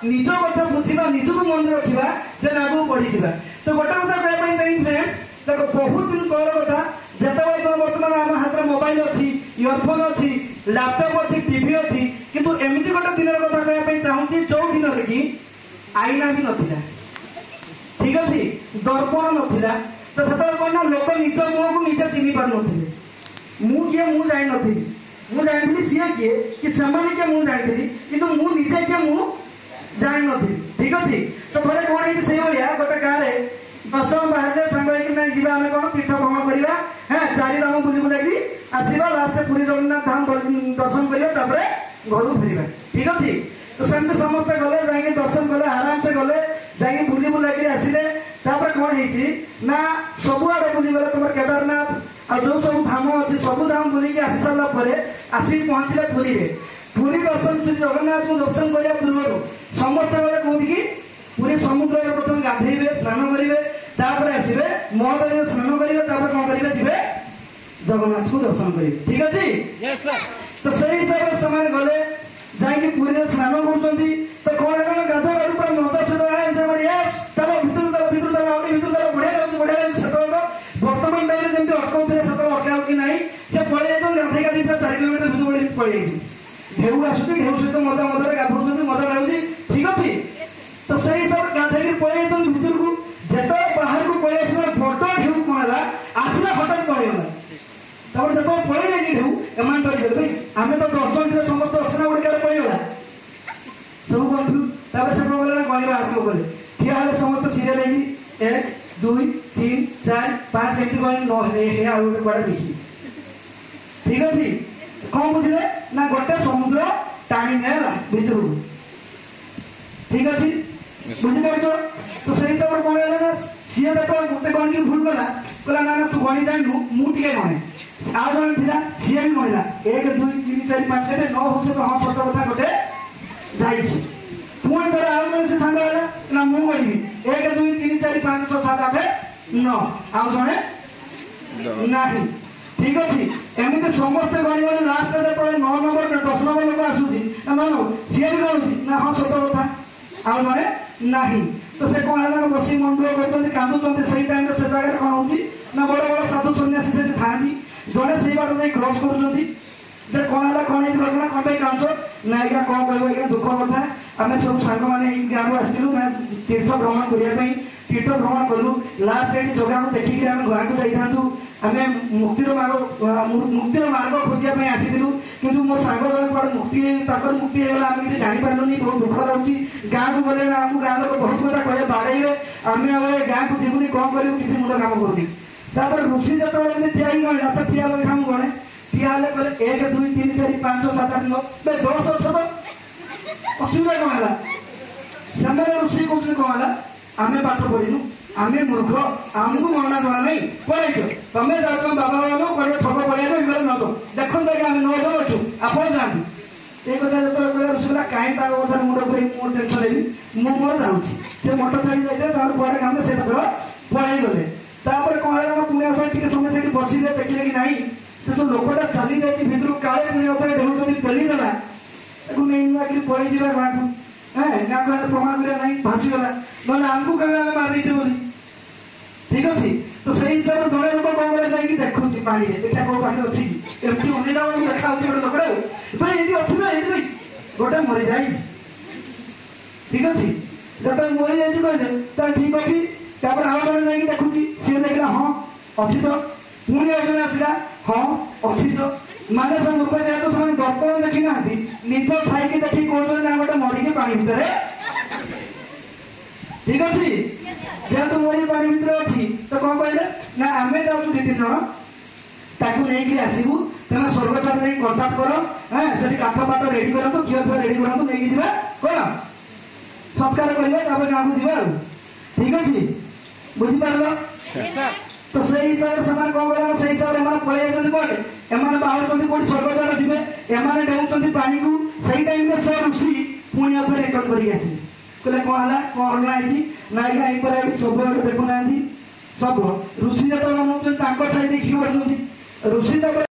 निज कथा बुझा निजक मन रखा देन आगे बढ़ी तो गोटे कथा कहना फ्रेंड्स देखो बहुत दिन पर कथा जिते बर्तमान आम हाथ में मोबाइल अच्छी इयरफोन अच्छी लैपटॉप अच्छी टीवी अच्छी किंतु एमती गोटे दिन कथा कहना चाहूँगी जो दिन कि आईना भी नाला ठीक अच्छे दर्पण नाला तो से कौन ना लोक निज मुह को निजे चिन्ह पार नी मुझे मुझे जानी मुझे जानी सी किए कि किए मुझे जानी कि मुझे किए मुझे जानी नी ठीक अच्छे तो थे कौन है से गोटे गाँव में 10 जन बाहर सांग जीवा आम कौन तीर्थ भ्रमण करवा हाँ 4 धाम बुली बुलाकी आसवा लास्ट पुरी जगन्नाथ धाम दर्शन करवा घर फेरवा ठीक अच्छे तो सेमती समस्ते गले जाकि दर्शन कले आराम से गले जाकि बुली बुलाकी आसिले कौन है ना सबुआड़े बुली गले तुम केदारनाथ आ जो सब धाम अच्छे सब धाम बुलिकी आसी सारापर आसिक पहुँचले पुरी में पुरी दर्शन श्री जगन्नाथ को दर्शन करने पूर्व समस्ते गले कौटी पुरी समुद्र प्रथम गाधेबे स्नान करेंगे तापर आसवे महोदय स्नान करेंगे कौन करेंगे जी जगन्नाथ को दर्शन करेंगे ठीक अच्छे तो से हिसाब से गले जाकि पुरी में स्नान कर तो कौन है गाधो गाधु पूरा मजा सहित चलो भितर बढ़िया से बर्तमान टाइम जमी अटकाउे से अटका कि ना से पड़े जाए गाधे गाधी पूरा 4 किलोमीटर भितर पड़े जाए ढेउ आस ढेउ सहित मजा मजा गाधो मजा लगुच ठीक अच्छे तो से हिसाब से गाधे पड़े जाए भितर को जो बाहर को पड़े आस बड़ ढेउ कौन है आसला हठात पड़ेगा तब जो पड़े जाए ढेउ एम डर भाई आम तो 10 जन समस्त असना गुड़िक पड़ेगा सब कंफ्यूज तापर से कौन ना गणित आरंभ कले ठिया हेल्ले समस्त सीरियल है 1 2 3 4 5 एमती गण न कड़े मिसी ठीक अच्छे कौन बुझे ना गोटे समुद्र टाणी नेला भितर ठीक अच्छे बुझीपार तो से हिसाब से कौन है ना सी देखो गोटे गणिकी भूल गला कहला ना तू गणि जानू मुझे गणे आ जन था सी भी गणिला 1 2 3 4 5 के 9 हो तो हाँ सत कथा गोटे जाइए पुणी थे आउ जन से सांग है ना मुझे गणिबी 1 2 3 4 5 6 7 8 9 आउ जड़े ना ठीक अच्छे एमती समस्ते गणिबे लास्ट जो 9 नंबर 10 नंबर लोक आसूसी ना सी भी गणुची ना हाँ सत कथा आउ जड़े ना तो से कौन है बस मंडल करते कांदुंट से टाइम से जगह कौन हो ना बड़ बड़ साधु सन्यासी से था जड़े से बाट नहीं क्रस कर कौन है कौन घटना कौन पे कांच ना आज्ञा कौन कह दुख कथा आम सब सांग मैंने गाँव आसलु ना तीर्थ भ्रमण करने तीर्थ भ्रमण कलु लास्ट ये जगह को देखिए आम गाँव को जाइलु आम मुक्तिर मार्ग खोजापी आसलु कि मो सांग जन मुक्ति मुक्ति होगा आम किसी जापारूनी बहुत दुख लगे गाँव को गले आम गाँव लोग बहुत गुड़ा कहे बाड़े आम गाँव को जीवनी कौन करूँ किसी मुंड कम करूनी ऋषि जो ठिया रास्ता ठिया लगे हम गणे ठिया कहले 1 2 3 4 5 7 8 9 10 अच्छ तो असुविधा कौन है से ऋषि कहते कौन है आम पाठ पढ़ीनु आम मूर्ख आमको गणना जना नहीं पढ़े तुम्हें जाओ तुम बाबा बाबा कहे ठक पढ़िया न दो देखो आम 9 जन अच्छु आप जातु ये कथा जो कहला ऋषि कहला कहीं कथा मुंड मोर टेंशन हेबी मोर जाऊँगी से मठ छाड़ी जाते कड़े काम से पढ़ाई गले तापर कौन है पुणी समय से बसिले देखिले कि नहीं जो लोकटा चली जाती भितर काले पुणी ढेउ पेली देला नहीं पड़े गाँव को हाँ गाँव को प्रमाण करा ना भासीगला ना आमको कहे आम मारिदे बोली ठीक अच्छे तो से हिसाब से जड़े लोक कौन कर देखुँ पानी देखा कौ पाखे अच्छी एमती अनेला बेलू देखा गोटे लोक भाई ये अच्छी ना ये गोटे मरी जाए ठीक अच्छे जो मरी जाए कहले ठीक अच्छे तापर आउ जन जाकि देखुची सी देखला हाँ अच्छी तो पुणी आउ जन आसला हाँ अच्छी तो माने से मूर्ख जेहतु से दर्पण देखी ना निज छाई देखी कहते ना गोटे मरिकी पानी भितर ठीक अच्छे जेहतु मरी पानी भितर अच्छी तो कौन कहले ना आम जाऊँ 2 3 जन ताकू नहीं आसबू तेना स्वर्गद्वार नहीं कंटाक्ट कर हाँ से काठ पाठ रेडी करूँ घी फी रेडी करूँ नहीं जावा कौन सत्कार करेंगे गाँव को जावा ठीक अच्छे बुझीपार तो से हिसाब से कौन कर से हिसाब से पलि जाते कौटे एम बाहर कौट स्वर्गद्वार जी एम डेउं पानी को सही टाइम में से ऋषि पुणी आउ रिटर्न कर कहले कौन है कौन ना ये सब देखुना सब ऋषि जो नौ साइड देखिए ऋषि